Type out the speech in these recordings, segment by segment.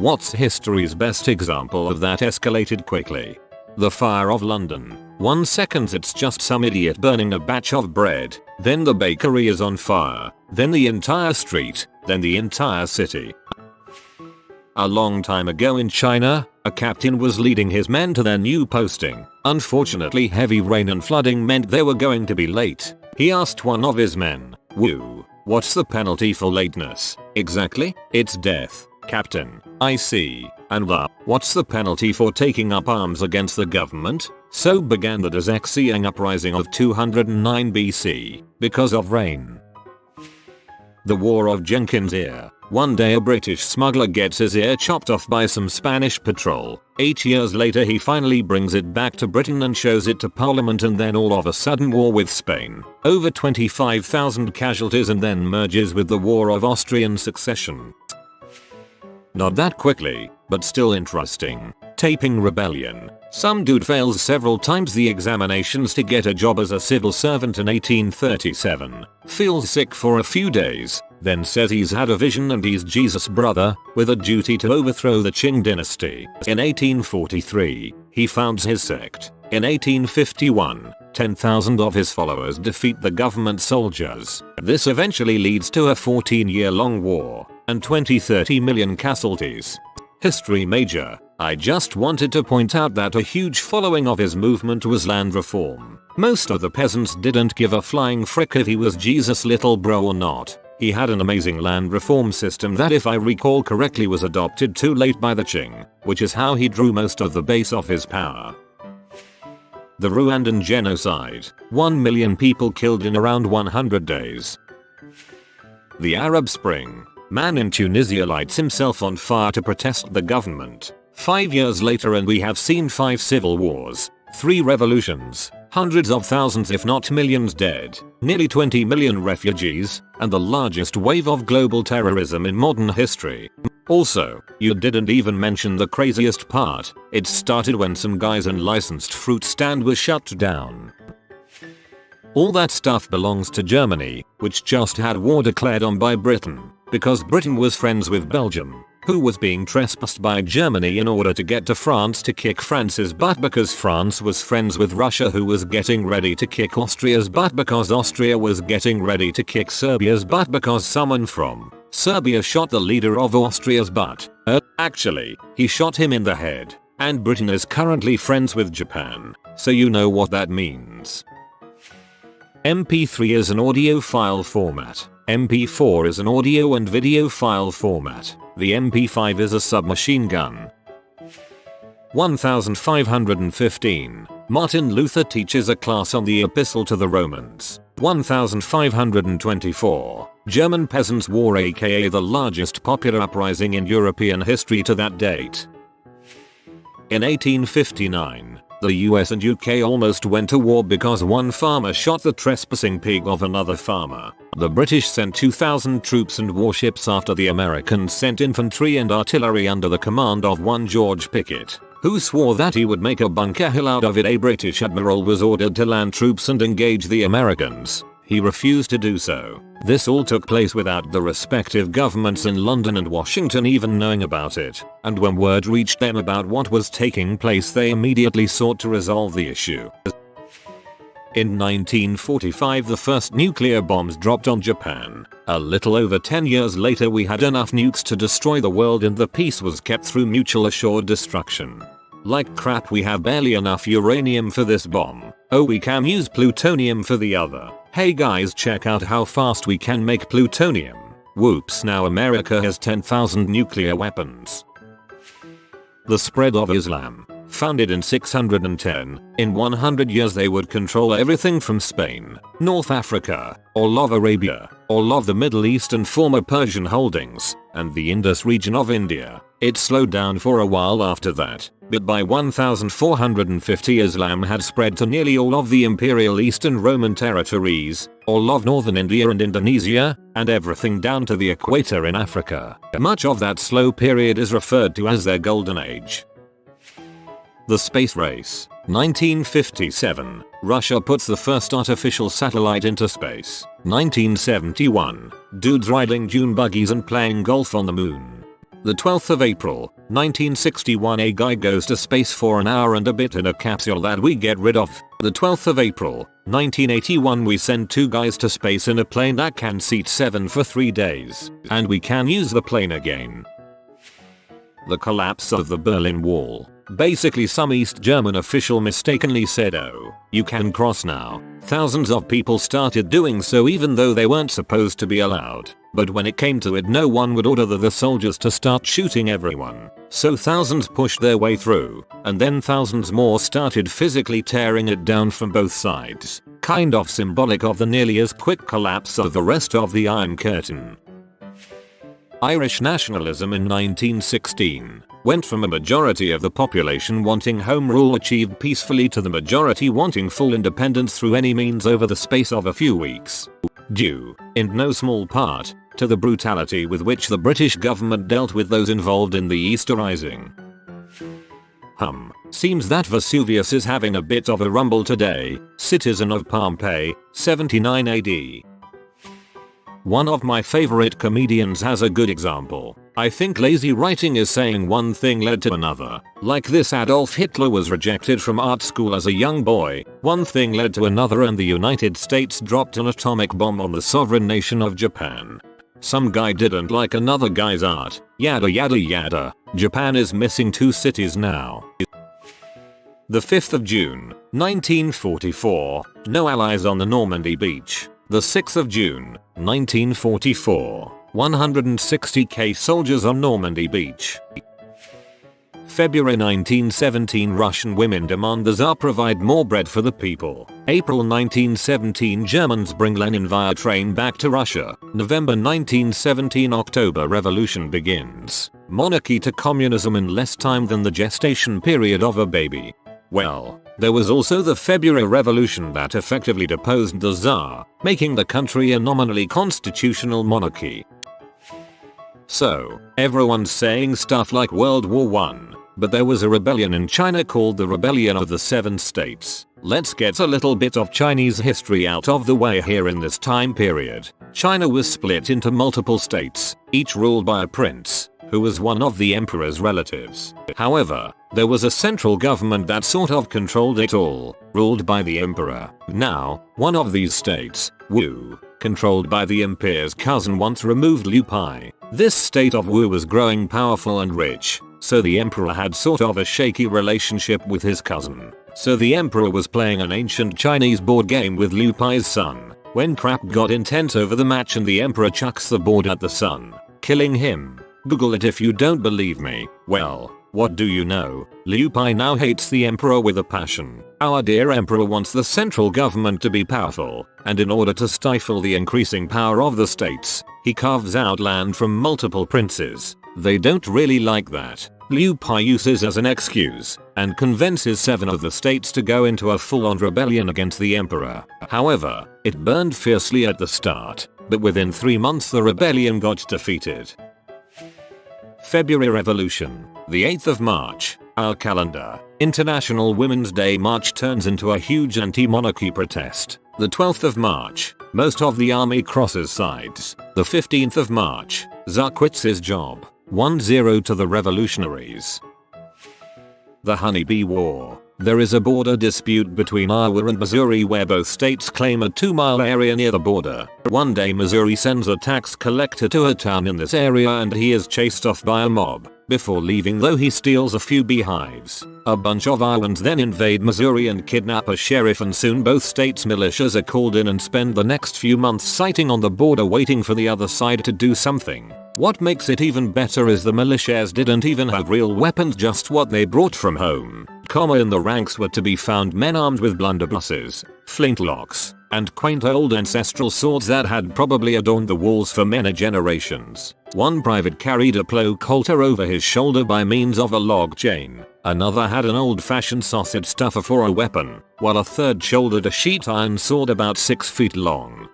What's history's best example of that escalated quickly? The fire of London. 1 second it's just some idiot burning a batch of bread, then the bakery is on fire, then the entire street, then the entire city. A long time ago in China, a captain was leading his men to their new posting. Unfortunately, heavy rain and flooding meant they were going to be late. He asked one of his men, "Woo, what's the penalty for lateness?" "Exactly, it's death, Captain." "I see. And what's the penalty for taking up arms against the government?" So began the Dazexiang uprising of 209 BC, because of rain. The War of Jenkins' ear. One day a British smuggler gets his ear chopped off by some Spanish patrol. 8 years later he finally brings it back to Britain and shows it to Parliament, and then all of a sudden war with Spain. Over 25,000 casualties, and then merges with the War of Austrian Succession. Not that quickly, but still interesting. Taiping Rebellion. Some dude fails several times the examinations to get a job as a civil servant in 1837. Feels sick for a few days, then says he's had a vision and he's Jesus' brother, with a duty to overthrow the Qing dynasty. In 1843, he founds his sect. In 1851, 10,000 of his followers defeat the government soldiers. This eventually leads to a 14-year-long war, and 20-30 million casualties. History major. I just wanted to point out that a huge following of his movement was land reform. Most of the peasants didn't give a flying frick if he was Jesus' little bro or not. He had an amazing land reform system that, if I recall correctly, was adopted too late by the Qing, which is how he drew most of the base of his power. The Rwandan genocide. 1 million people killed in around 100 days. The Arab Spring. Man in Tunisia lights himself on fire to protest the government. 5 years later and we have seen 5 civil wars, 3 revolutions, hundreds of thousands if not millions dead, nearly 20 million refugees, and the largest wave of global terrorism in modern history. Also, you didn't even mention the craziest part. It started when some guy's unlicensed fruit stand was shut down. All that stuff belongs to Germany, which just had war declared on by Britain, because Britain was friends with Belgium, who was being trespassed by Germany in order to get to France to kick France's butt, because France was friends with Russia, who was getting ready to kick Austria's butt, because Austria was getting ready to kick Serbia's butt, because someone from Serbia shot the leader of Austria's butt. Actually, he shot him in the head. And Britain is currently friends with Japan, so you know what that means. MP3 is an audio file format. MP4 is an audio and video file format. The MP5 is a submachine gun. 1515. Martin Luther teaches a class on the Epistle to the Romans. 1524. German Peasants' War, aka the largest popular uprising in European history to that date. In 1859, the US and UK almost went to war because one farmer shot the trespassing pig of another farmer. The British sent 2,000 troops and warships after the Americans sent infantry and artillery under the command of one George Pickett, who swore that he would make a Bunker Hill out of it. A British admiral was ordered to land troops and engage the Americans. He refused to do so. This all took place without the respective governments in London and Washington even knowing about it, and when word reached them about what was taking place, they immediately sought to resolve the issue. In 1945, the first nuclear bombs dropped on Japan. A little over 10 years later, we had enough nukes to destroy the world, and the peace was kept through mutual assured destruction. Like crap, we have barely enough uranium for this bomb. Oh, we can use plutonium for the other. Hey guys, check out how fast we can make plutonium. Whoops, now America has 10,000 nuclear weapons. The spread of Islam. Founded in 610, in 100 years they would control everything from Spain, North Africa, all of Arabia, all of the Middle East and former Persian holdings, and the Indus region of India. It slowed down for a while after that, but by 1450 Islam had spread to nearly all of the Imperial Eastern Roman territories, all of northern India and Indonesia, and everything down to the equator in Africa. Much of that slow period is referred to as their golden age. The space race. 1957. Russia puts the first artificial satellite into space. 1971. Dudes riding dune buggies and playing golf on the moon. The 12th of April, 1961, a guy goes to space for an hour and a bit in a capsule that we get rid of. The 12th of April, 1981, we send 2 guys to space in a plane that can seat 7 for 3 days. And we can use the plane again. The collapse of the Berlin Wall. Basically, some East German official mistakenly said, "Oh, you can cross now." Thousands of people started doing so even though they weren't supposed to be allowed. But when it came to it, no one would order the soldiers to start shooting everyone. So thousands pushed their way through, and then thousands more started physically tearing it down from both sides. Kind of symbolic of the nearly as quick collapse of the rest of the Iron Curtain. Irish nationalism in 1916 went from a majority of the population wanting home rule achieved peacefully to the majority wanting full independence through any means over the space of a few weeks. Due, in no small part, to the brutality with which the British government dealt with those involved in the Easter Rising. Seems that Vesuvius is having a bit of a rumble today. Citizen of Pompeii, 79 AD. One of my favorite comedians has a good example. I think lazy writing is saying one thing led to another. Like this: Adolf Hitler was rejected from art school as a young boy. One thing led to another and the United States dropped an atomic bomb on the sovereign nation of Japan. Some guy didn't like another guy's art. Yada yada yada. Japan is missing 2 cities now. The 5th of June, 1944. No allies on the Normandy beach. The 6th of June, 1944. 160k soldiers on Normandy beach. February 1917, Russian women demand the Tsar provide more bread for the people. April 1917, Germans bring Lenin via train back to Russia. November 1917, October Revolution begins. Monarchy to communism in less time than the gestation period of a baby. Well, there was also the February Revolution that effectively deposed the Tsar, making the country a nominally constitutional monarchy. So, everyone's saying stuff like World War I, but there was a rebellion in China called the Rebellion of the Seven States. Let's get a little bit of Chinese history out of the way here. In this time period, China was split into multiple states, each ruled by a prince, who was one of the emperor's relatives. However, there was a central government that sort of controlled it all, ruled by the emperor. Now, one of these states, Wu, controlled by the emperor's cousin, once removed Liu Pai. This state of Wu was growing powerful and rich, so the emperor had sort of a shaky relationship with his cousin. So the emperor was playing an ancient Chinese board game with Liu Pai's son, when crap got intense over the match and the emperor chucks the board at the son, killing him. Google it if you don't believe me. Well, what do you know? Liu Pai now hates the emperor with a passion. Our dear emperor wants the central government to be powerful, and in order to stifle the increasing power of the states, he carves out land from multiple princes. They don't really like that. Liu Pai uses as an excuse, and convinces 7 of the states to go into a full-on rebellion against the emperor. However, it burned fiercely at the start, but within 3 months the rebellion got defeated. February Revolution. The 8th of March. Our calendar. International Women's Day march turns into a huge anti-monarchy protest. The 12th of March. Most of the army crosses sides. The 15th of March. Tsar quits his job. 1-0 to the revolutionaries. The Honeybee War. There is a border dispute between Iowa and Missouri where both states claim a 2-mile area near the border. One day Missouri sends a tax collector to a town in this area and he is chased off by a mob. Before leaving though, he steals a few beehives. A bunch of Iowans then invade Missouri and kidnap a sheriff, and soon both states' militias are called in and spend the next few months sitting on the border waiting for the other side to do something. What makes it even better is the militias didn't even have real weapons, just what they brought from home. In the ranks were to be found men armed with blunderbusses, flintlocks, and quaint old ancestral swords that had probably adorned the walls for many generations. One private carried a plow halter over his shoulder by means of a log chain. Another had an old-fashioned sausage stuffer for a weapon, while a third shouldered a sheet iron sword about 6 feet long.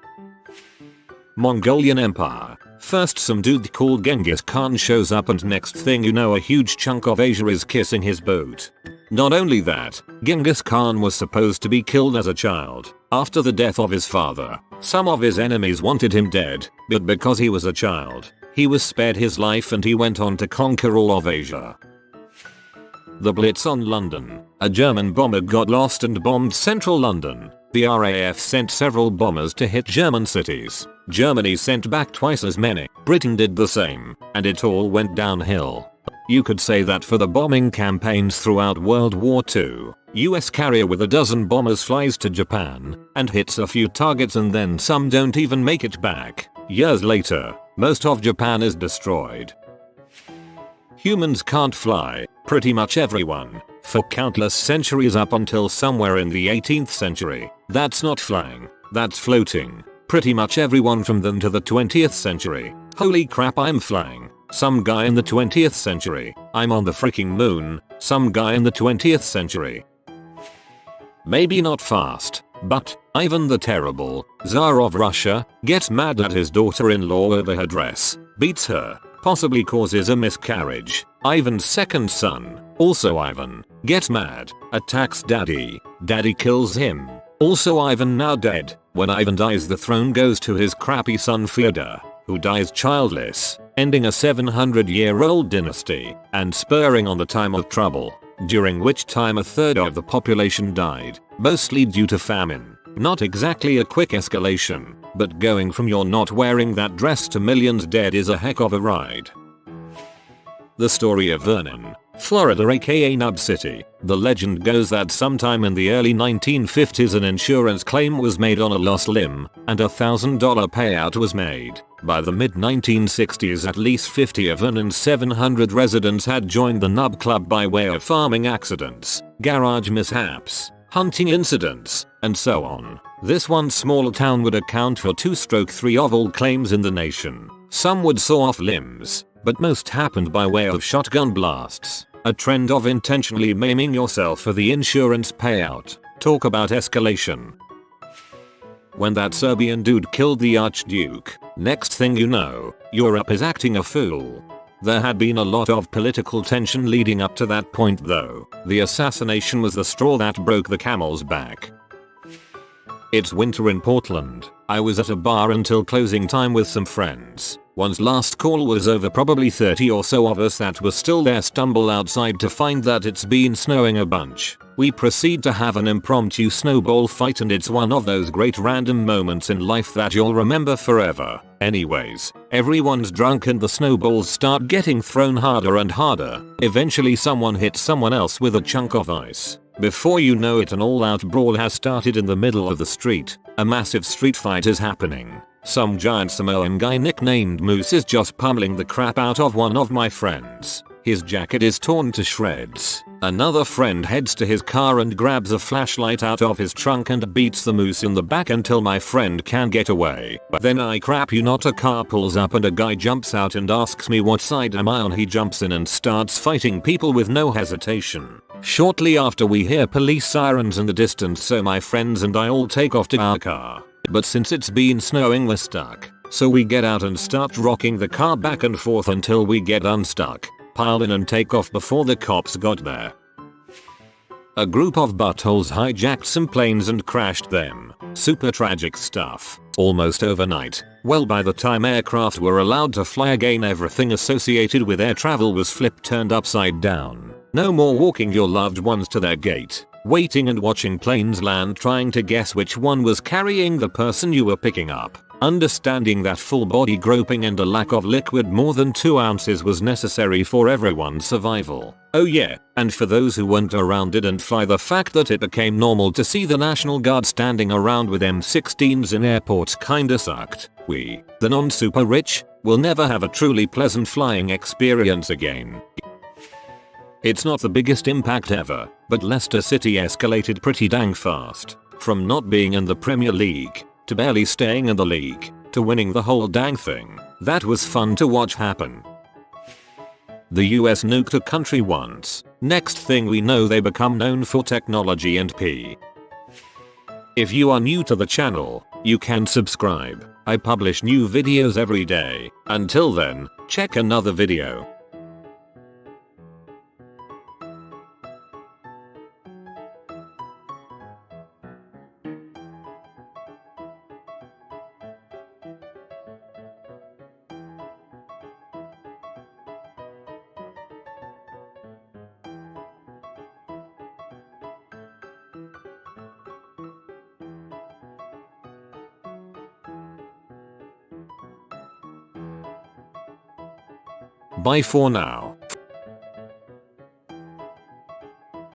Mongolian Empire. First some dude called Genghis Khan shows up and next thing you know a huge chunk of Asia is kissing his boot. Not only that, Genghis Khan was supposed to be killed as a child. After the death of his father, some of his enemies wanted him dead, but because he was a child, He was spared his life and he went on to conquer all of Asia. The Blitz on London. A German bomber got lost and bombed central London. The RAF sent several bombers to hit German cities. Germany sent back twice as many. Britain did the same, and it all went downhill. You could say that for the bombing campaigns throughout World War II. US carrier with a dozen bombers flies to Japan and hits a few targets and then some don't even make it back. Years later, most of Japan is destroyed. Humans can't fly, pretty much everyone, for countless centuries up until somewhere in the 18th century. That's not flying, that's floating. Pretty much everyone from then to the 20th century. Holy crap, I'm flying. Some guy in the 20th century. I'm on the freaking moon. Some guy in the 20th century. Maybe not fast, but Ivan the Terrible, Tsar of Russia, gets mad at his daughter-in-law over her dress, beats her, possibly causes a miscarriage. Ivan's second son, also Ivan, gets mad, attacks Daddy. Daddy kills him. Also Ivan now dead. When Ivan dies, the throne goes to his crappy son Fyodor, who dies childless, ending a 700-year-old dynasty and spurring on the time of trouble, during which time a third of the population died, mostly due to famine. Not exactly a quick escalation, but going from you're not wearing that dress to millions dead is a heck of a ride. The story of Vernon, Florida, aka Nub City. The legend goes that sometime in the early 1950s an insurance claim was made on a lost limb, and a $1,000 payout was made. By the mid-1960s at least 50 of Vernon's 700 residents had joined the Nub Club by way of farming accidents, garage mishaps, hunting incidents, and so on. This one small town would account for 2/3 of all claims in the nation. Some would saw off limbs, but most happened by way of shotgun blasts. A trend of intentionally maiming yourself for the insurance payout. Talk about escalation. When that Serbian dude killed the Archduke, next thing you know, Europe is acting a fool. There had been a lot of political tension leading up to that point though. The assassination was the straw that broke the camel's back. It's winter in Portland. I was at a bar until closing time with some friends. Once last call was over, probably 30 or so of us that were still there stumble outside to find that it's been snowing a bunch. We proceed to have an impromptu snowball fight, and it's one of those great random moments in life that you'll remember forever. Anyways, everyone's drunk and the snowballs start getting thrown harder and harder. Eventually someone hits someone else with a chunk of ice. Before you know it, an all-out brawl has started in the middle of the street. A massive street fight is happening. Some giant Samoan guy nicknamed Moose is just pummeling the crap out of one of my friends. His jacket is torn to shreds. Another friend heads to his car and grabs a flashlight out of his trunk and beats the Moose in the back until my friend can get away. But then I crap you not, a car pulls up and a guy jumps out and asks me what side am I on. He jumps in and starts fighting people with no hesitation. Shortly after we hear police sirens in the distance, so my friends and I all take off to our car. But since it's been snowing, we're stuck. So we get out and start rocking the car back and forth until we get unstuck, pile in and take off before the cops got there. A group of buttholes hijacked some planes and crashed them. Super tragic stuff. Almost overnight. Well, by the time aircraft were allowed to fly again, everything associated with air travel was turned upside down. No more walking your loved ones to their gate, waiting and watching planes land trying to guess which one was carrying the person you were picking up. Understanding that full body groping and a lack of liquid more than 2 ounces was necessary for everyone's survival. Oh yeah, and for those who weren't around didn't fly, the fact that it became normal to see the National Guard standing around with M16s in airports kinda sucked. We, the non-super rich, will never have a truly pleasant flying experience again. It's not the biggest impact ever, but Leicester City escalated pretty dang fast. From not being in the Premier League, to barely staying in the league, to winning the whole dang thing. That was fun to watch happen. The US nuked a country once. Next thing we know, they become known for technology and pee. If you are new to the channel, you can subscribe. I publish new videos every day. Until then, check another video. Bye for now.